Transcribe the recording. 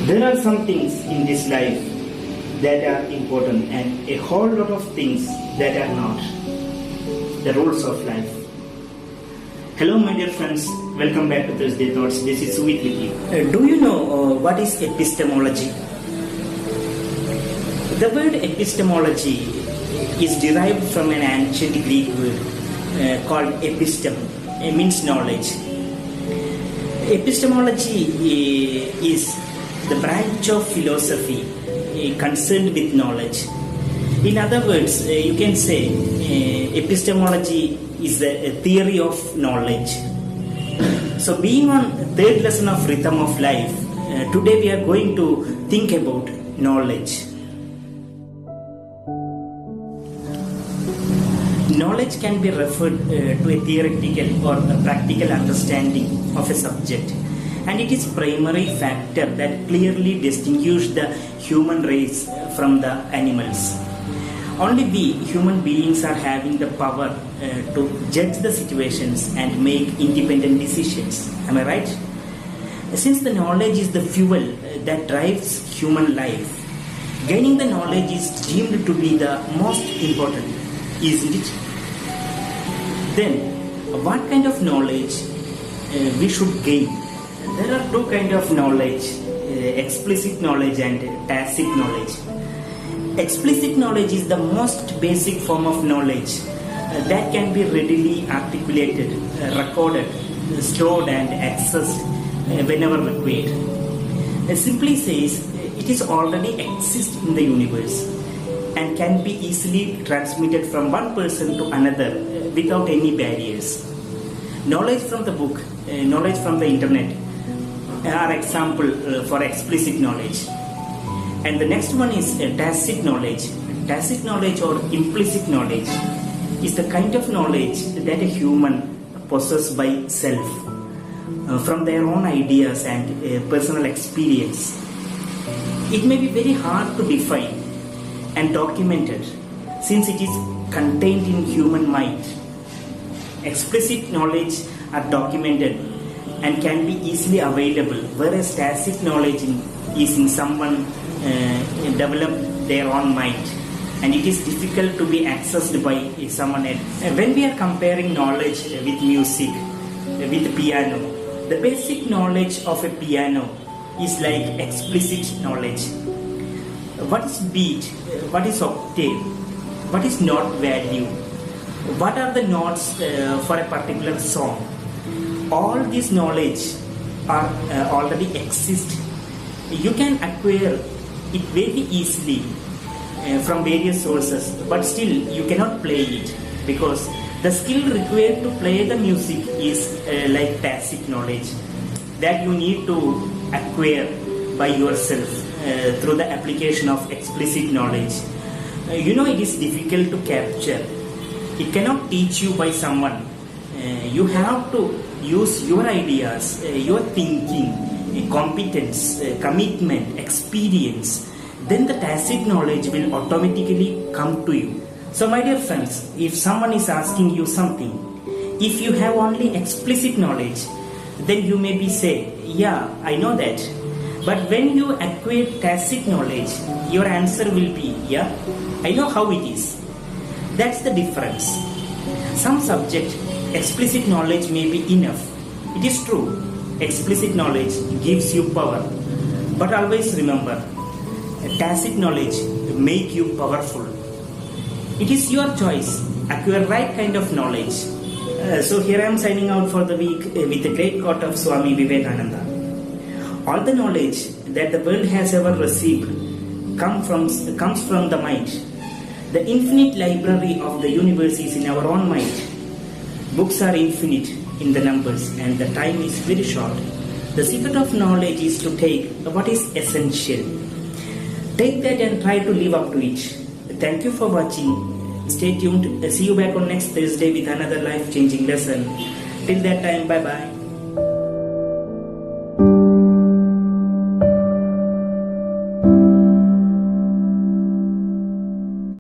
There are some things in this life that are important and a whole lot of things that are not. The rules of life. Hello my dear friends, welcome back to Thursday Thoughts. This is Suvit with you. Do you know what is epistemology? The word epistemology is derived from an ancient Greek word called epistem, means knowledge. Epistemology is the branch of philosophy concerned with knowledge. In other words, you can say epistemology is a theory of knowledge. So being on third lesson of Rhythm of Life, today we are going to think about knowledge. Knowledge can be referred to a theoretical or a practical understanding of a subject, and it is primary factor that clearly distinguishes the human race from the animals. Only we human beings are having the power to judge the situations and make independent decisions. Am I right? Since the knowledge is the fuel that drives human life, gaining the knowledge is deemed to be the most important, isn't it? Then, what kind of knowledge we should gain? There are two kinds of knowledge, explicit knowledge and tacit knowledge. Explicit knowledge is the most basic form of knowledge that can be readily articulated, recorded, stored and accessed whenever required. Simply says, it is already exists in the universe and can be easily transmitted from one person to another without any barriers. Knowledge from the book, knowledge from the internet are example for explicit knowledge. And the next one is tacit knowledge. Tacit knowledge or implicit knowledge is the kind of knowledge that a human possesses by self from their own ideas and personal experience. It may be very hard to define and document it since it is contained in human mind. Explicit knowledge are documented and can be easily available, whereas tacit knowledge is in someone developed their own mind and it is difficult to be accessed by someone else. When we are comparing knowledge with music, with piano, the basic knowledge of a piano is like explicit knowledge. What is beat? What is octave? What is note value? What are the notes for a particular song? All this knowledge are already exist. You can acquire it very easily from various sources, but still you cannot play it because the skill required to play the music is like tacit knowledge that you need to acquire by yourself through the application of explicit knowledge. It is difficult to capture. It cannot teach you by someone. You have to use your ideas, your thinking, competence, commitment, experience. Then the tacit knowledge will automatically come to you. So my dear friends, if someone is asking you something, if you have only explicit knowledge, then you maybe say, yeah, I know that. But when you acquire tacit knowledge, your answer will be, yeah, I know how it is. That's the difference. Some subject, explicit knowledge may be enough. It is true, explicit knowledge gives you power. But always remember, tacit knowledge make you powerful. It is your choice. Acquire right kind of knowledge. So here I am signing out for the week with a great quote of Swami Vivekananda. All the knowledge that the world has ever received comes from the mind. The infinite library of the universe is in our own mind. Books are infinite in the numbers and the time is very short. The secret of knowledge is to take what is essential. Take that and try to live up to it. Thank you for watching. Stay tuned. See you back on next Thursday with another life-changing lesson. Till that time, bye-bye.